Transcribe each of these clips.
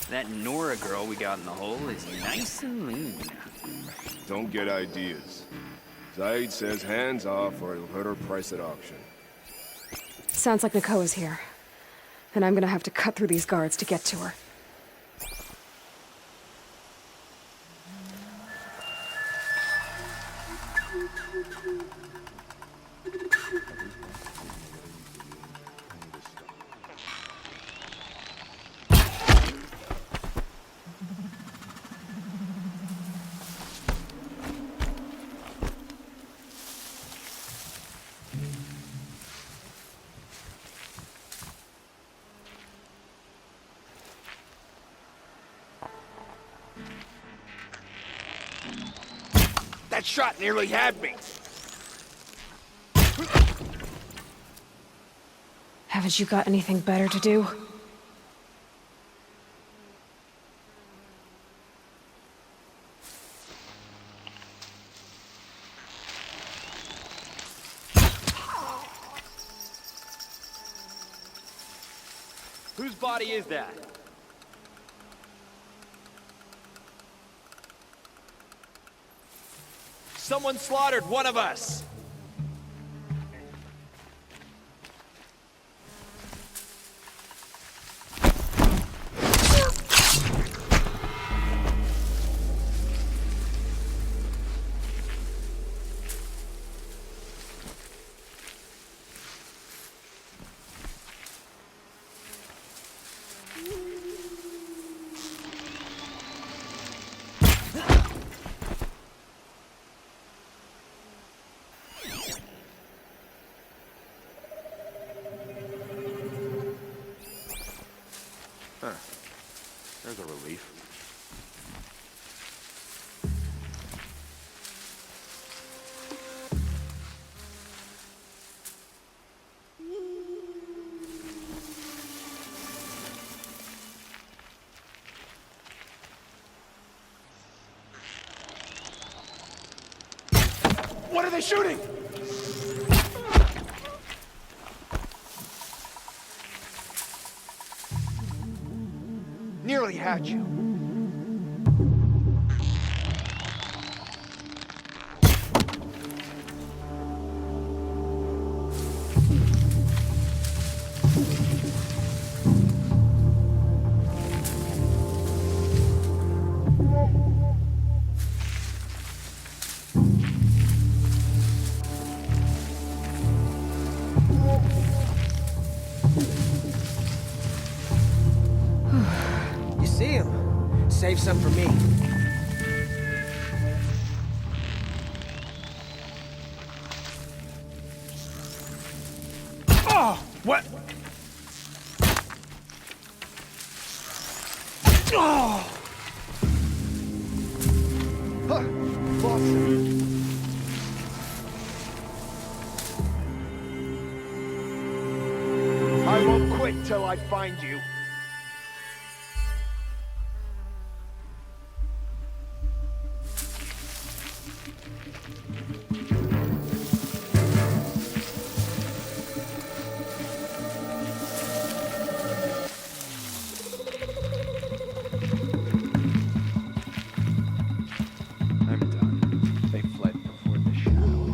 That Nora girl we got in the hole is nice and lean. Don't get ideas. Zaid says hands off or he'll hurt her price at auction. Sounds like Nakoa's here. And I'm gonna have to cut through these guards to get to her. That shot nearly had me. Haven't you got anything better to do? Whose body is that? Someone slaughtered one of us! There's a relief. What are they shooting? Nearly had you. You see him? Save some for me. Oh! What? Oh! Huh. Lost him. I won't quit till I find you. I'm done. They fled before the shadow.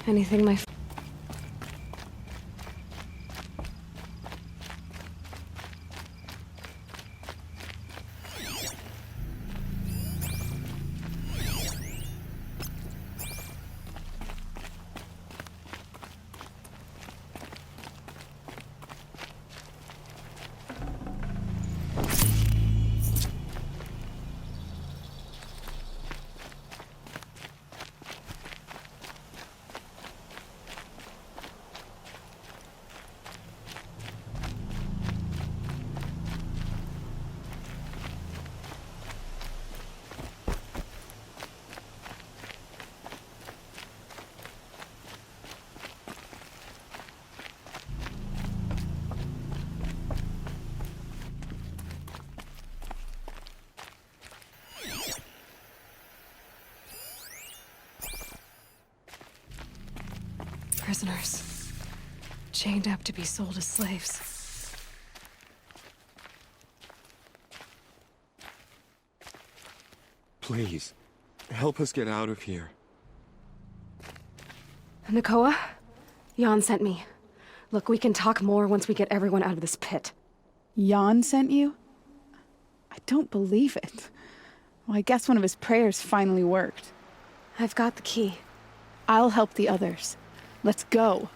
Anything my prisoners, chained up to be sold as slaves. Please, help us get out of here. Nakoa? Jan sent me. Look, we can talk more once we get everyone out of this pit. Jan sent you? I don't believe it. Well, I guess one of his prayers finally worked. I've got the key. I'll help the others. Let's go.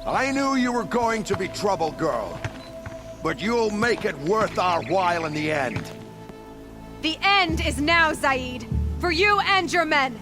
I knew you were going to be trouble, girl. But you'll make it worth our while in the end. The end is now, Zaid! For you and your men!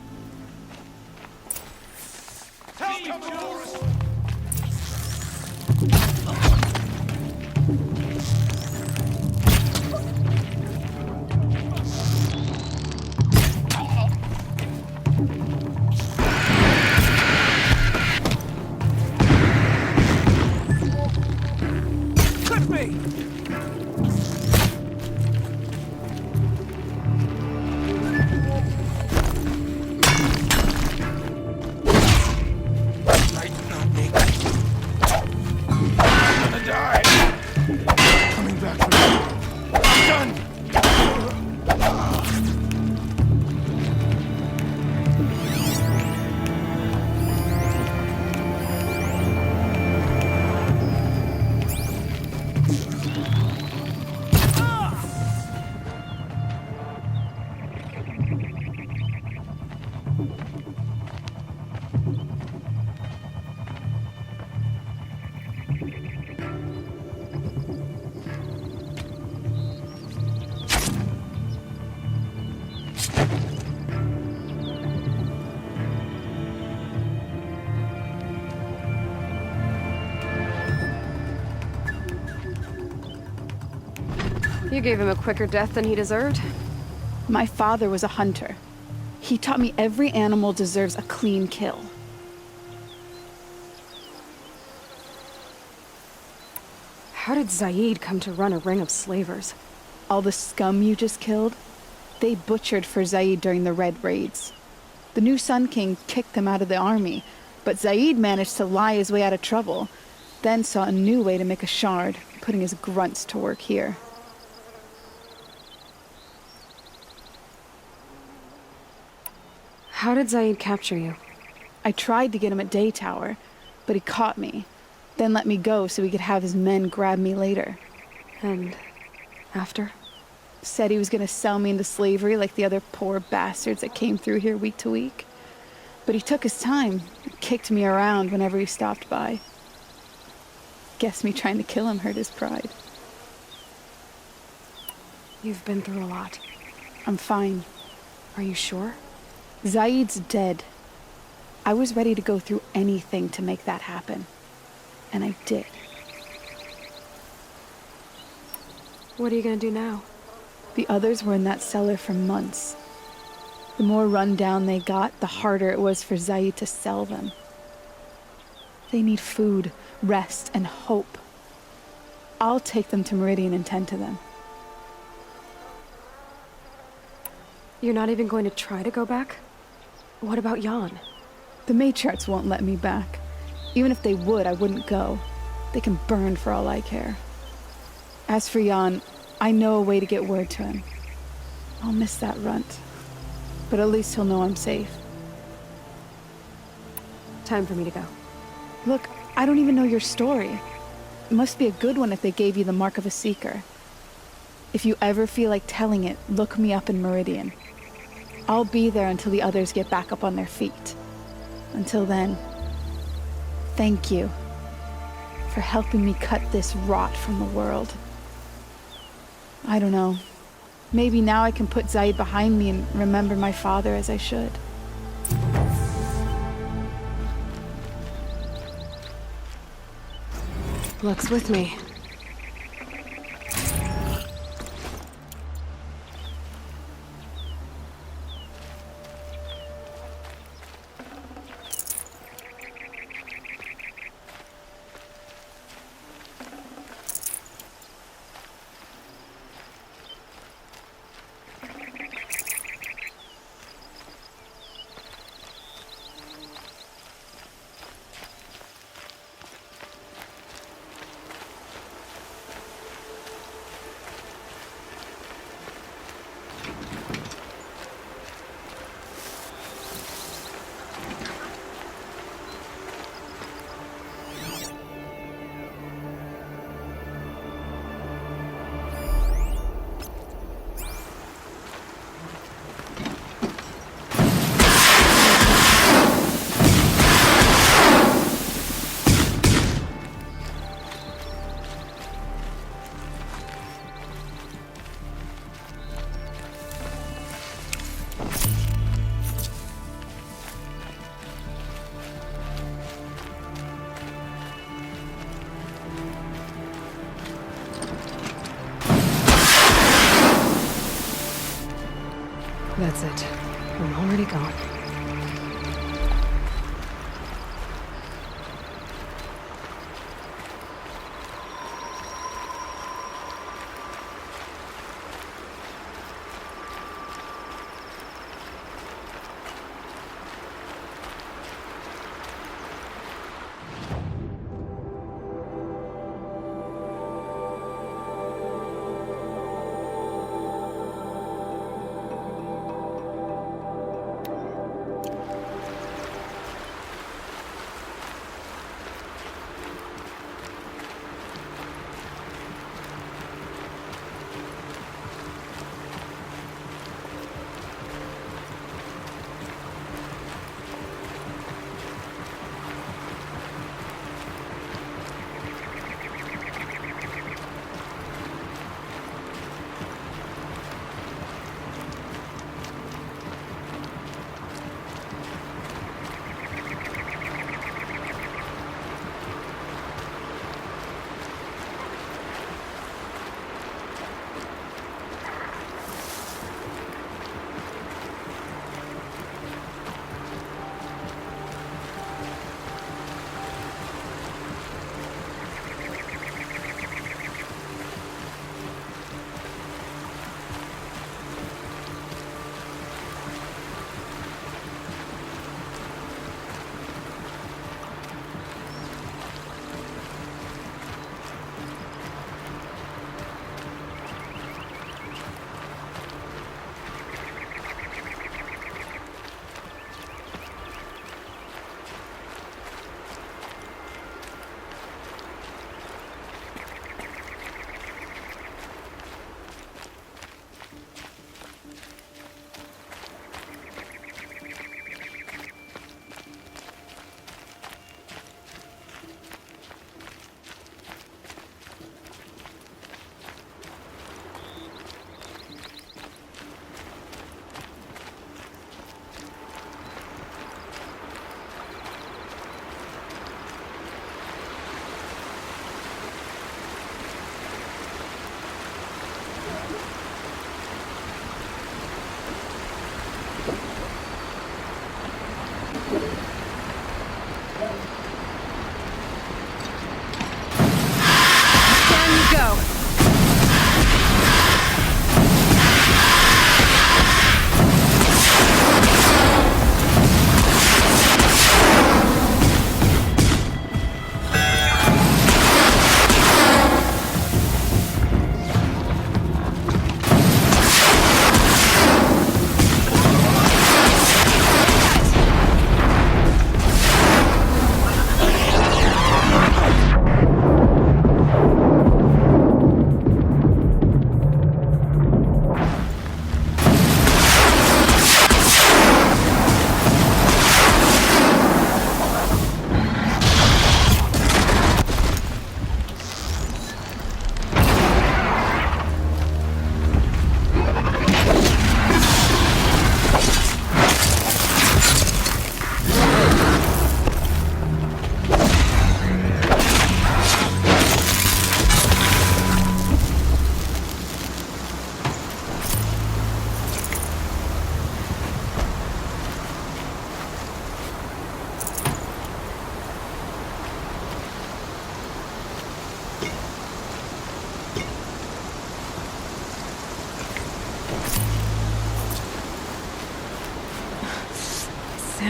You gave him a quicker death than he deserved. My father was a hunter. He taught me every animal deserves a clean kill. How did Zaid come to run a ring of slavers? All the scum you just killed, they butchered for Zaid during the Red Raids. The new Sun King kicked them out of the army, but Zaid managed to lie his way out of trouble, then saw a new way to make a shard, putting his grunts to work here. How did Zaid capture you? I tried to get him at Day Tower, but he caught me, then let me go so he could have his men grab me later. And after? Said he was gonna sell me into slavery like the other poor bastards that came through here week to week. But he took his time, kicked me around whenever he stopped by. Guess me trying to kill him hurt his pride. You've been through a lot. I'm fine. Are you sure? Zaid's dead. I was ready to go through anything to make that happen. And I did. What are you gonna do now? The others were in that cellar for months. The more run down they got, the harder it was for Zaid to sell them. They need food, rest, and hope. I'll take them to Meridian and tend to them. You're not even going to try to go back? What about Jan? The matriarchs won't let me back. Even if they would, I wouldn't go. They can burn for all I care. As for Jan, I know a way to get word to him. I'll miss that runt. But at least he'll know I'm safe. Time for me to go. Look, I don't even know your story. It must be a good one if they gave you the mark of a seeker. If you ever feel like telling it, look me up in Meridian. I'll be there until the others get back up on their feet. Until then, thank you for helping me cut this rot from the world. I don't know. Maybe now I can put Zaid behind me and remember my father as I should. Luck's with me. That's it. I'm already gone.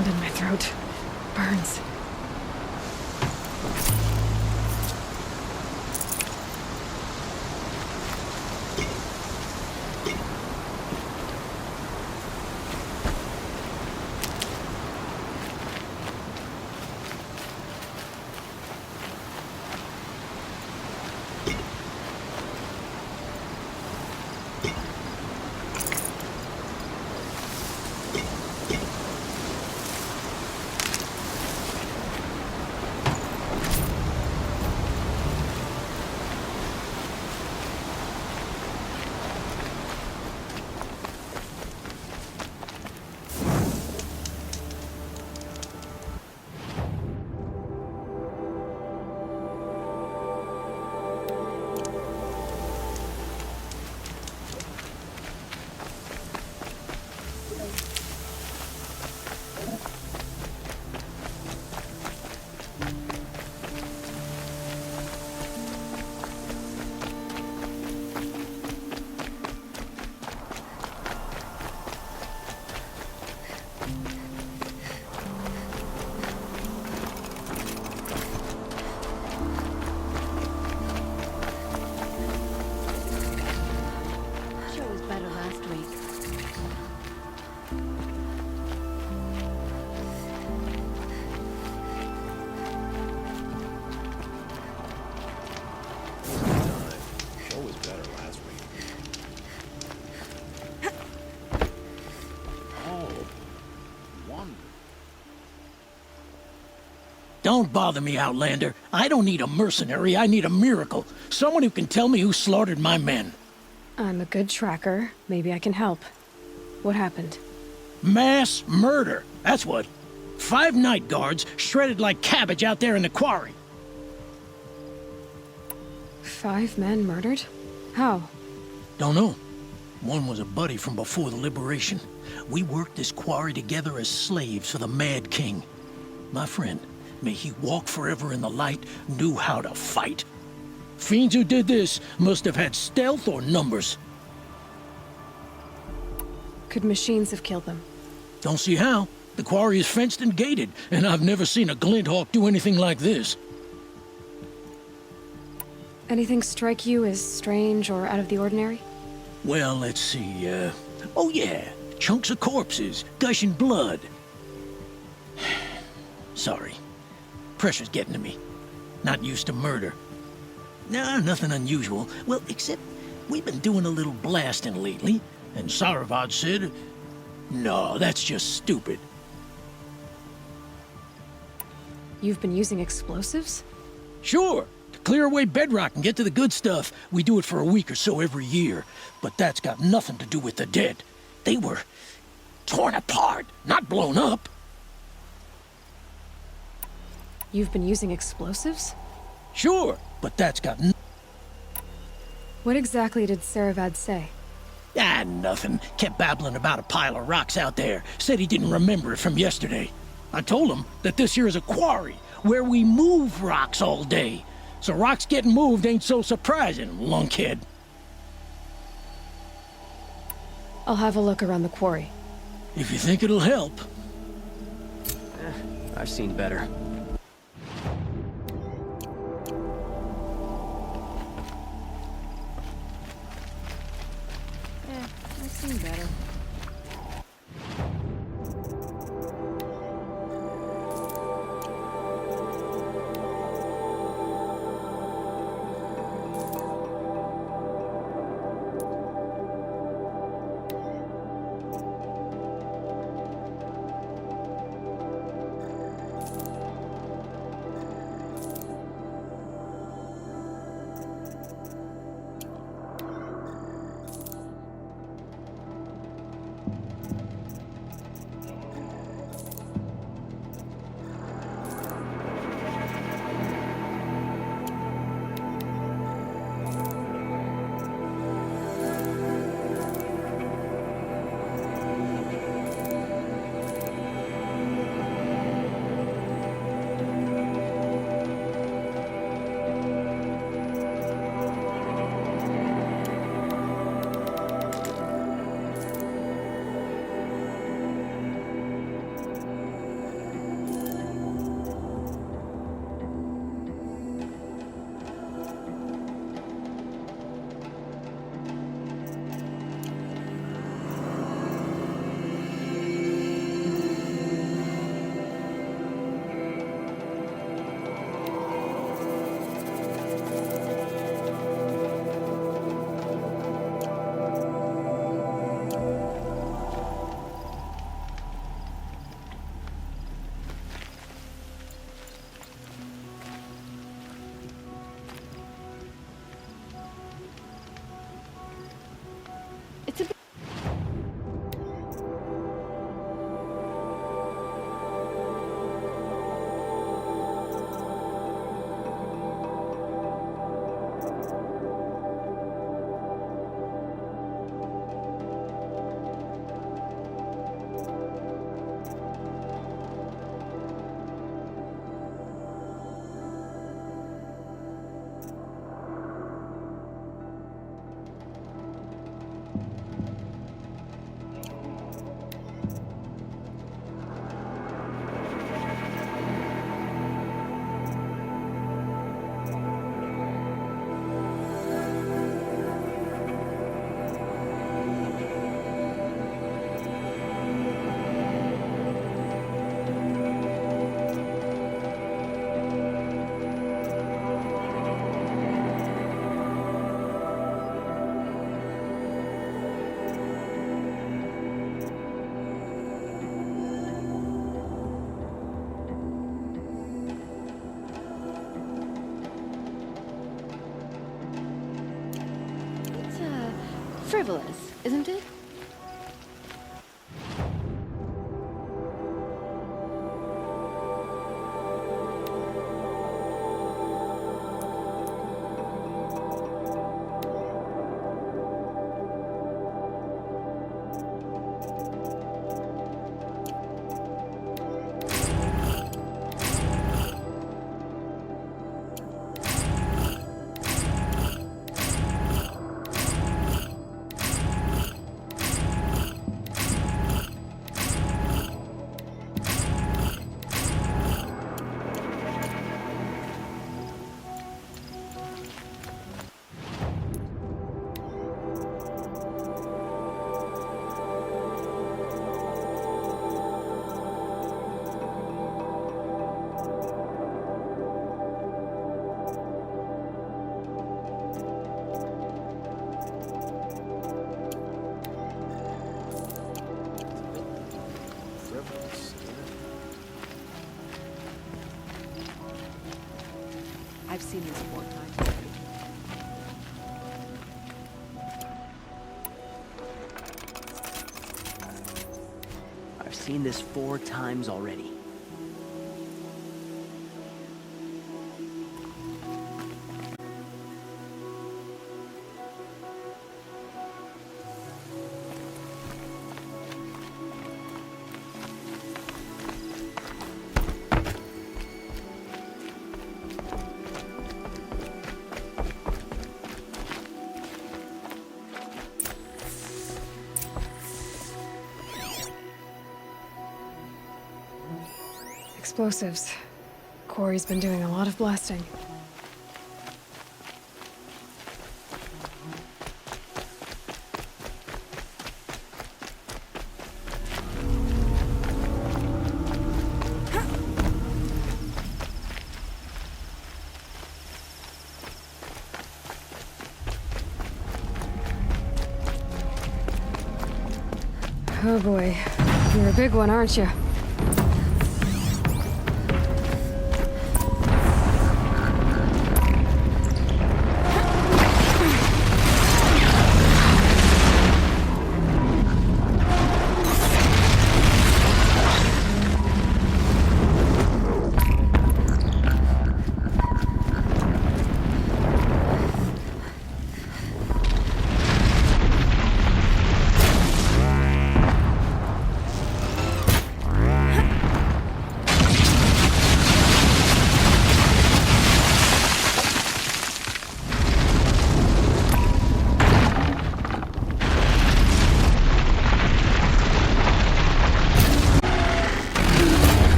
hand in my throat. Burns. Show was better last week. Show was better last week. Oh, wonder. Don't bother me, Outlander. I don't need a mercenary, I need a miracle. Someone who can tell me who slaughtered my men. I'm a good tracker. Maybe I can help. What happened? Mass murder, that's what. 5 night guards shredded like cabbage out there in the quarry. 5 men murdered? How? Don't know. One was a buddy from before the liberation. We worked this quarry together as slaves for the Mad King. My friend, may he walk forever in the light, knew how to fight. Fiends who did this must have had stealth or numbers. Could machines have killed them? Don't see how. The quarry is fenced and gated, and I've never seen a Glinthawk do anything like this. Anything strike you as strange or out of the ordinary? Well, let's see, oh yeah, chunks of corpses, gushing blood. Sorry. Pressure's getting to me. Not used to murder. Nah, nothing unusual. Well, except we've been doing a little blasting lately, and Saravad said, no, that's just stupid. You've been using explosives? Sure, to clear away bedrock and get to the good stuff, we do it for a week or so every year. But that's got nothing to do with the dead. They were torn apart, not blown up. You've been using explosives? Sure, but that's got What exactly did Saravad say? Ah, nothing. Kept babbling about a pile of rocks out there. Said he didn't remember it from yesterday. I told him that this here is a quarry, where we move rocks all day. So rocks getting moved ain't so surprising, lunkhead. I'll have a look around the quarry. If you think it'll help. I've seen better. I've seen better. frivolous, isn't it? I've seen this 4 times already. I've seen this 4 times already. Explosives. Corey's been doing a lot of blasting. Oh boy, you're a big one, aren't you?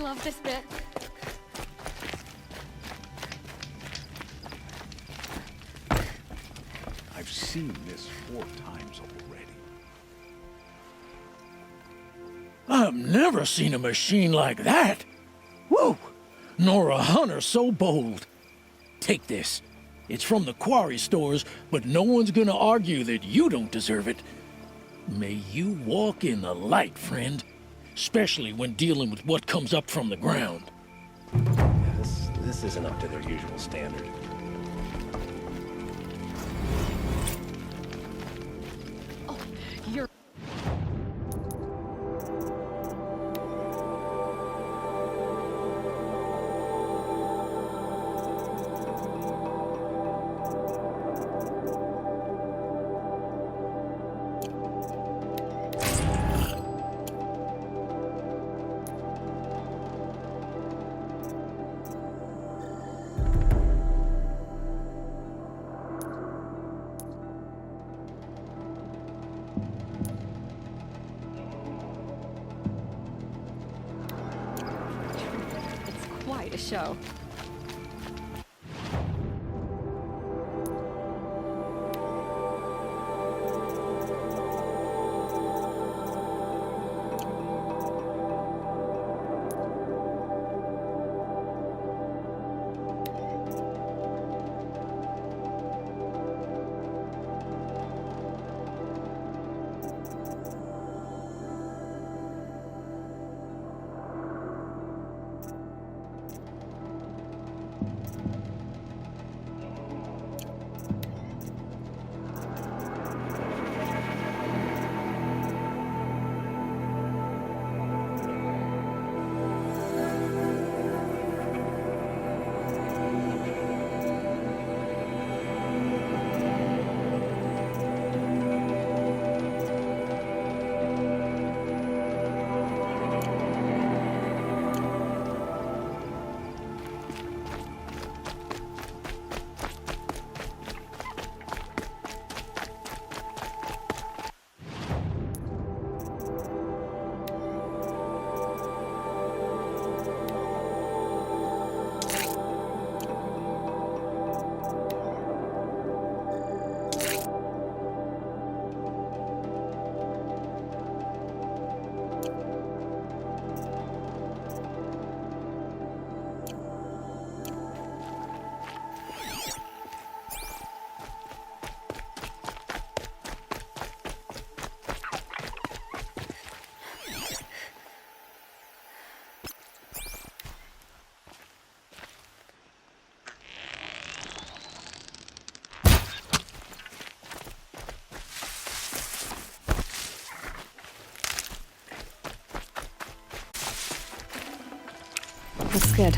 love this bit. I've seen this 4 times already. I've never seen a machine like that. Whoa! Nor a hunter so bold. Take this. It's from the quarry stores, but no one's gonna argue that you don't deserve it. May you walk in the light, friend. Especially when dealing with what comes up from the ground. This isn't up to their usual standard. Oh, you're... It's quite a show. Looks good.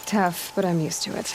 Tough, but I'm used to it.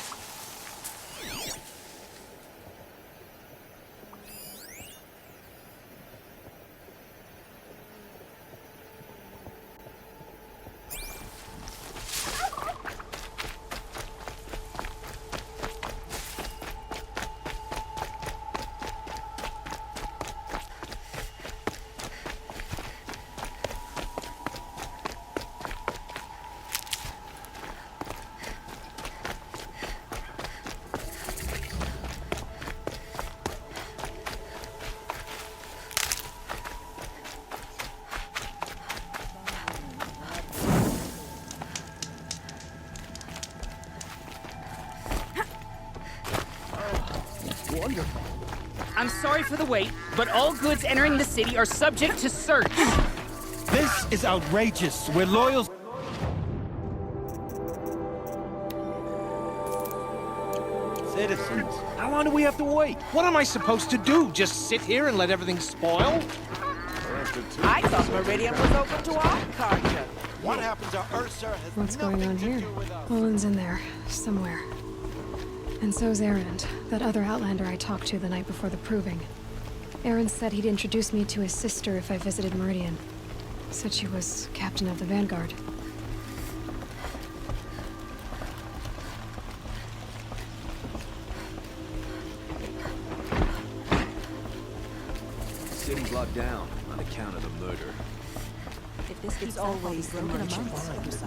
Wonderful. I'm sorry for the wait, but all goods entering the city are subject to search. This is outrageous. We're loyal. Citizens, how long do we have to wait? What am I supposed to do? Just sit here and let everything spoil? I thought Meridian was open to all culture. What happened to Ursa has What's going on here? Olin's in there, somewhere. And so's Erend, that other Outlander I talked to the night before the proving. Erend said he'd introduce me to his sister if I visited Meridian. Said she was captain of the Vanguard. City's locked down on account of the murder. If this keeps always broken a month.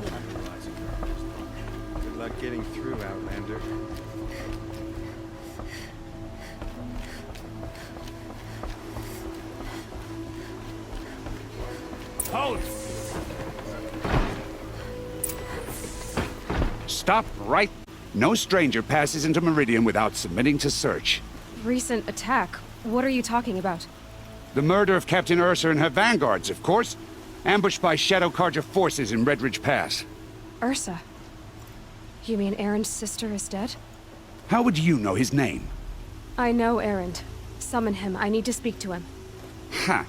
Good luck getting through, Outlander. Hold! Stop right. No stranger passes into Meridian without submitting to search. Recent attack? What are you talking about? The murder of Captain Ursa and her vanguards, of course. Ambushed by Shadow Carja forces in Redridge Pass. Ursa? You mean Erend's sister is dead? How would you know his name? I know Erend. Summon him. I need to speak to him. Ha!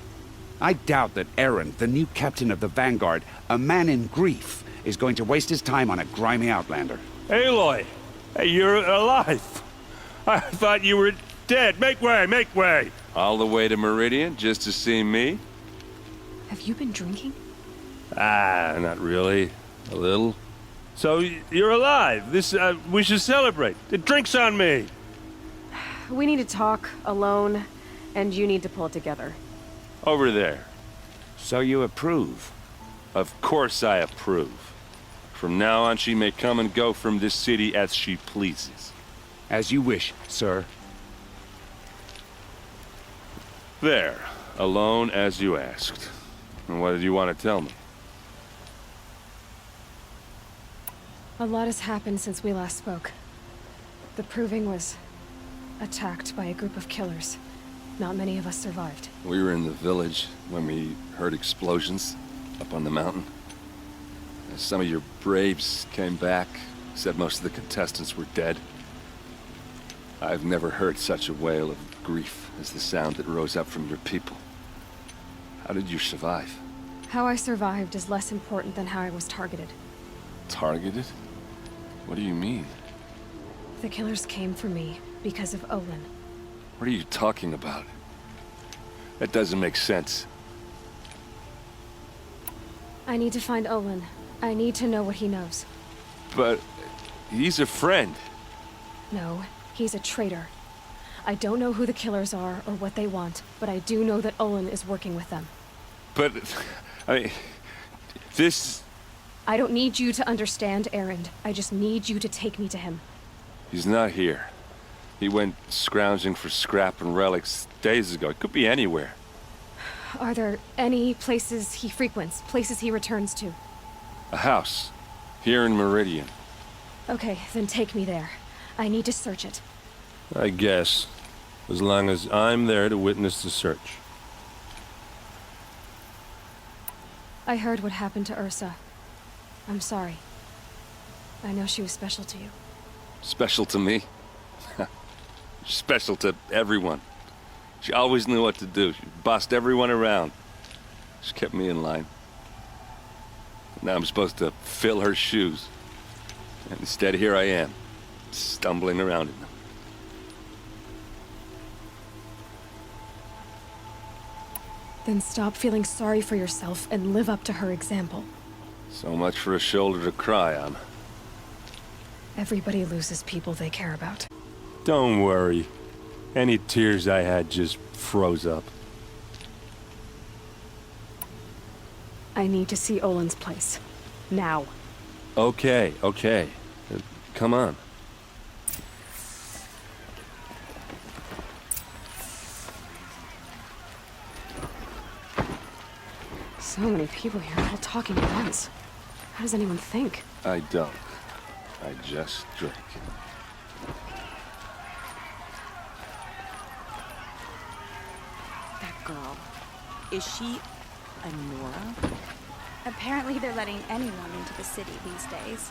I doubt that Erend, the new captain of the Vanguard, a man in grief, is going to waste his time on a grimy Outlander. Aloy! Hey, you're alive! I thought you were dead. Make way, make way! All the way to Meridian just to see me? Have you been drinking? Ah, not really. A little. So, you're alive. This, we should celebrate. The drink's on me! We need to talk, alone, and you need to pull it together. Over there. So you approve? Of course I approve. From now on, she may come and go from this city as she pleases. As you wish, sir. There. Alone as you asked. And what did you want to tell me? A lot has happened since we last spoke. The Proving was attacked by a group of killers. Not many of us survived. We were in the village when we heard explosions up on the mountain. Some of your braves came back, said most of the contestants were dead. I've never heard such a wail of grief as the sound that rose up from your people. How did you survive? How I survived is less important than how I was targeted. Targeted? What do you mean? The killers came for me because of Olin. What are you talking about? That doesn't make sense. I need to find Olin. I need to know what he knows. But he's a friend. No, he's a traitor. I don't know who the killers are or what they want, but I do know that Olin is working with them. But, I mean, this... I don't need you to understand, Erend. I just need you to take me to him. He's not here. He went scrounging for scrap and relics days ago. It could be anywhere. Are there any places he frequents, places he returns to? A house. Here in Meridian. Okay, then take me there. I need to search it. I guess. As long as I'm there to witness the search. I heard what happened to Ursa. I'm sorry. I know she was special to you. Special to me? Special to everyone. She always knew what to do. She bossed everyone around. She kept me in line. Now I'm supposed to fill her shoes. And instead, here I am, stumbling around in them. Then stop feeling sorry for yourself and live up to her example. So much for a shoulder to cry on. Everybody loses people they care about. Don't worry. Any tears I had just froze up. I need to see Olin's place. Now. Okay, okay. Come on. So many people here, all talking at once. How does anyone think? I don't. I just drink. girl. Is she a Nora? Apparently they're letting anyone into the city these days.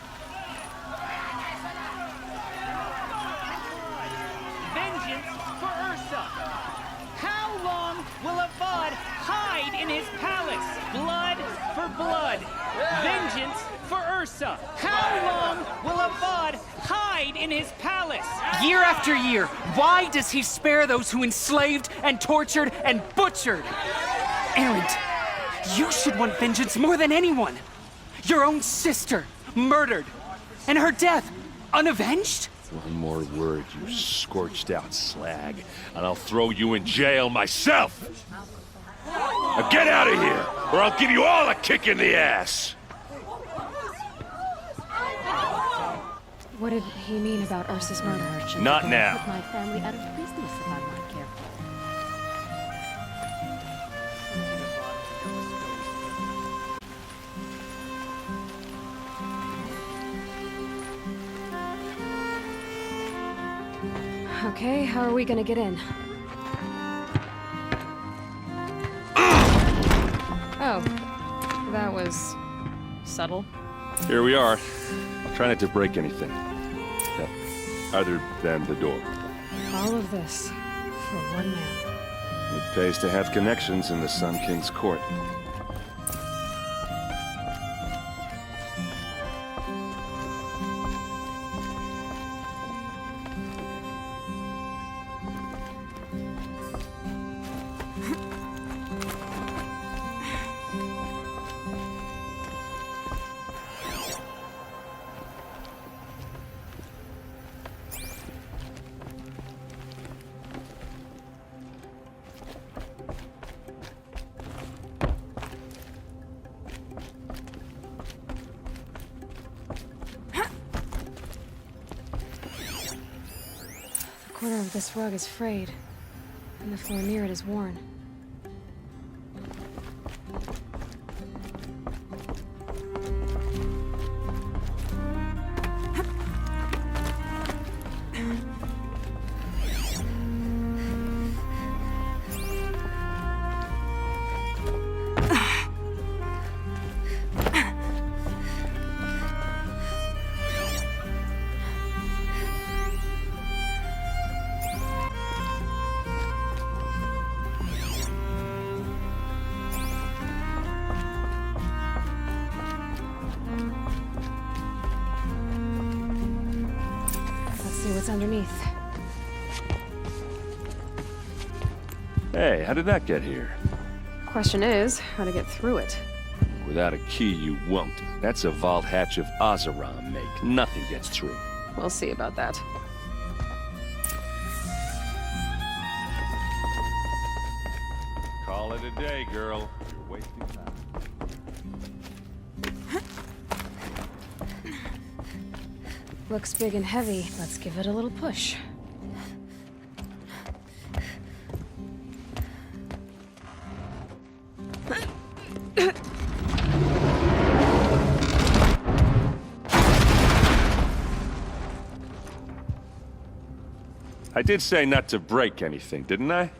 Vengeance for Ursa! How long will Avad hide in his palace? Blood for blood. Vengeance for Ursa. How long will Avad hide in his palace? Year after year, why does he spare those who enslaved and tortured and butchered? Erend, you should want vengeance more than anyone. Your own sister, murdered, and her death, unavenged? One more word, you scorched out slag, and I'll throw you in jail myself! Now get out of here, or I'll give you all a kick in the ass! What did he mean about Ursa's murder? Not now. Put my family out of business if I'm not careful. Okay, how are we gonna get in? Oh, that was subtle. Here we are. Try not to break anything. Other than the door. All of this for one man. It pays to have connections in the Sun King's court. The corner of this rug is frayed, and the floor near it is worn. What's underneath? Hey, how did that get here? Question is, how to get through it. Without a key, you won't. That's a vault hatch of Oseram make. Nothing gets through. We'll see about that. Call it a day, girl. You're wasting time. Looks big and heavy. Let's give it a little push. I did say not to break anything, didn't I?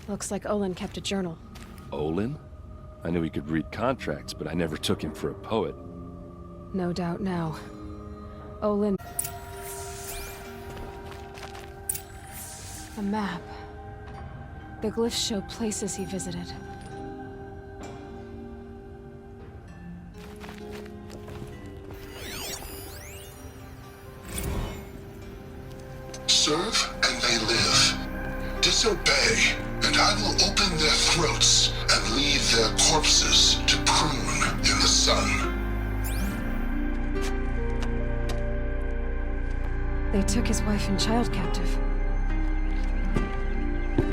Looks like Olin kept a journal. Olin? I knew he could read contracts, but I never took him for a poet. No doubt now. Olin. A map. The glyphs show places he visited. Serve and they live. Disobey, and I will open their throats and leave their corpses to prune in the sun. They took his wife and child captive.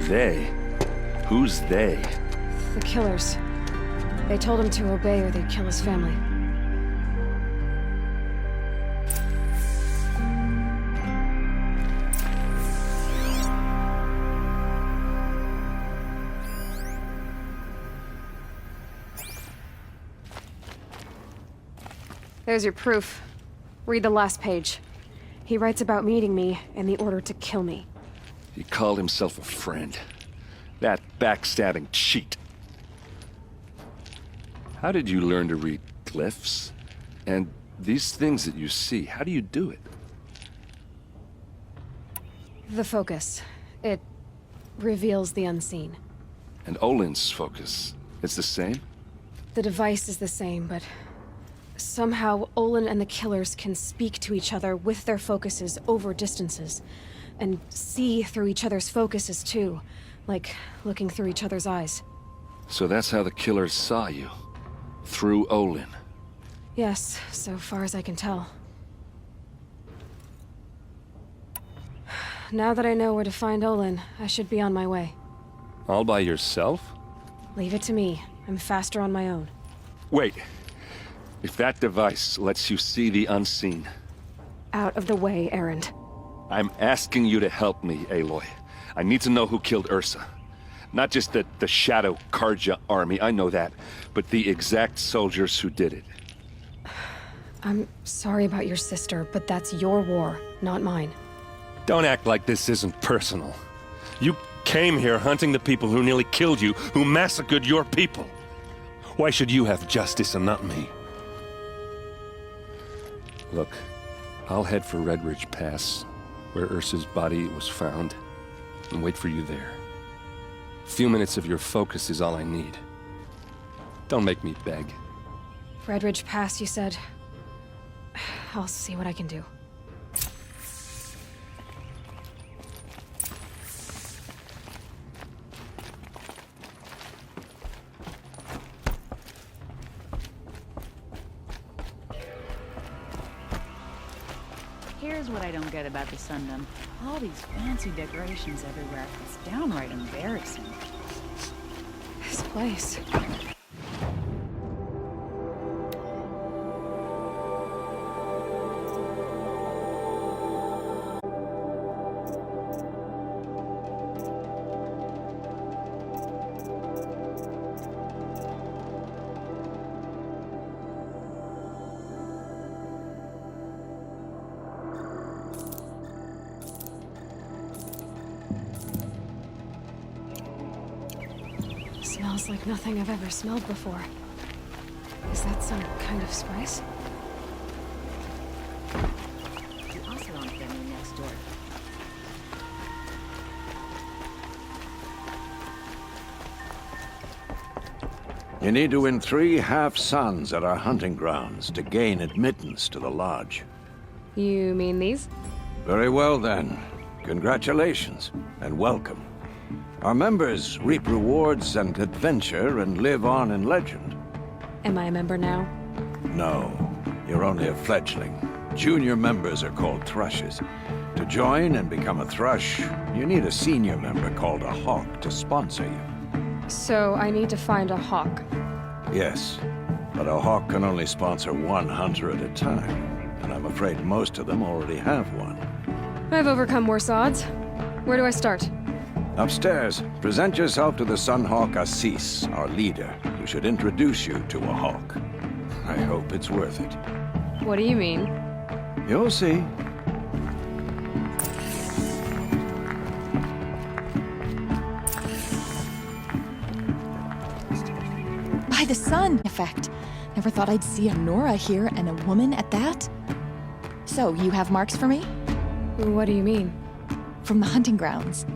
They? Who's they? The killers. They told him to obey or they'd kill his family. There's your proof. Read the last page. He writes about meeting me and the order to kill me. He called himself a friend. That backstabbing cheat. How did you learn to read glyphs? And these things that you see, how do you do it? The focus. It reveals the unseen. And Olin's focus, it's the same? The device is the same, but somehow Olin and the killers can speak to each other with their focuses over distances. And see through each other's focuses too. Like looking through each other's eyes. So that's how the killers saw you? Through Olin? Yes, so far as I can tell. Now that I know where to find Olin, I should be on my way. All by yourself? Leave it to me. I'm faster on my own. Wait. If that device lets you see the unseen... Out of the way, Erend. I'm asking you to help me, Aloy. I need to know who killed Ursa. Not just the Shadow Karja army, I know that, but the exact soldiers who did it. I'm sorry about your sister, but that's your war, not mine. Don't act like this isn't personal. You came here hunting the people who nearly killed you, who massacred your people. Why should you have justice and not me? Look, I'll head for Red Ridge Pass, where Ursa's body was found, and wait for you there. A few minutes of your focus is all I need. Don't make me beg. Red Ridge Pass, you said? I'll see what I can do. Here's what I don't get about the Sundom. All these fancy decorations everywhere. It's downright embarrassing. This place. Smells like nothing I've ever smelled before. Is that some kind of spice? The Oseram family next door. You need to win 3 half-suns at our hunting grounds to gain admittance to the lodge. You mean these? Very well then. Congratulations, and welcome. Our members reap rewards and adventure and live on in legend. Am I a member now? No, you're only a fledgling. Junior members are called thrushes. To join and become a thrush, you need a senior member called a hawk to sponsor you. So I need to find a hawk. Yes, but a hawk can only sponsor 1 hunter at a time, and I'm afraid most of them already have one. I've overcome worse odds. Where do I start? Upstairs, present yourself to the Sunhawk Assis, our leader, who should introduce you to a hawk. I hope it's worth it. What do you mean? You'll see. By the sun effect. Never thought I'd see a Nora here, and a woman at that. So, you have marks for me? What do you mean? From the hunting grounds.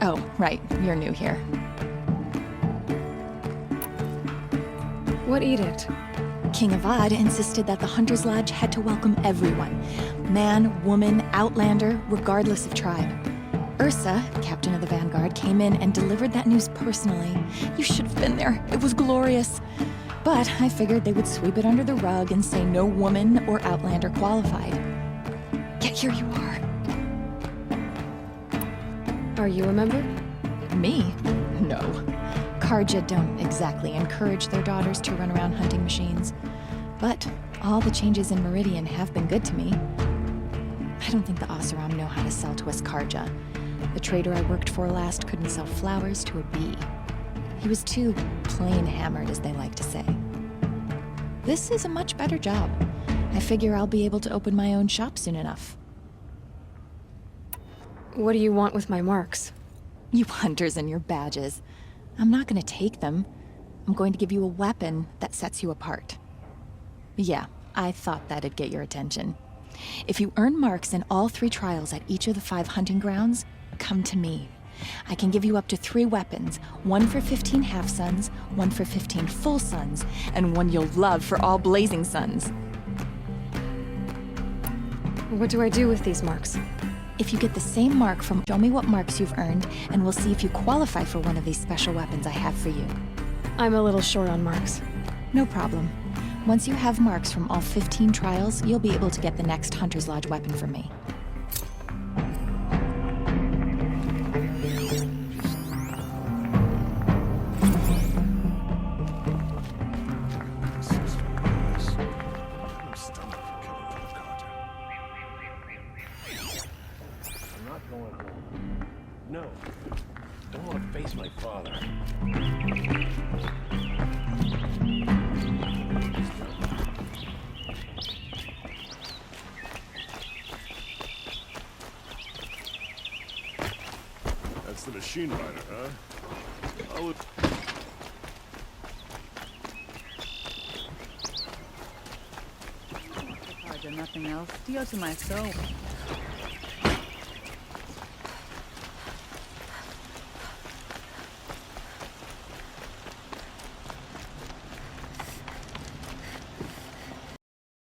Oh, right, you're new here. What edict? King Avad insisted that the Hunter's Lodge had to welcome everyone. Man, woman, outlander, regardless of tribe. Ursa, captain of the Vanguard, came in and delivered that news personally. You should have been there. It was glorious. But I figured they would sweep it under the rug and say no woman or outlander qualified. Yet here you are. Are you a member? Me? No. Karja don't exactly encourage their daughters to run around hunting machines. But all the changes in Meridian have been good to me. I don't think the Oseram know how to sell to us Karja. The trader I worked for last couldn't sell flowers to a bee. He was too plain hammered, as they like to say. This is a much better job. I figure I'll be able to open my own shop soon enough. What do you want with my marks? You hunters and your badges. I'm not gonna take them. I'm going to give you a weapon that sets you apart. Yeah, I thought that'd get your attention. If you earn marks in all 3 trials at each of the 5 hunting grounds, come to me. I can give you up to 3 weapons, 1 for 15 half-suns, 1 for 15 full suns, and 1 you'll love for all blazing suns. What do I do with these marks? If you get the same mark from show me what marks you've earned, and we'll see if you qualify for one of these special weapons I have for you. I'm a little short on marks. No problem. Once you have marks from all 15 trials, you'll be able to get the next Hunter's Lodge weapon from me. No. Don't want to face my father. That's the machine rider, huh? Oh. Nothing else. Dio to my soul.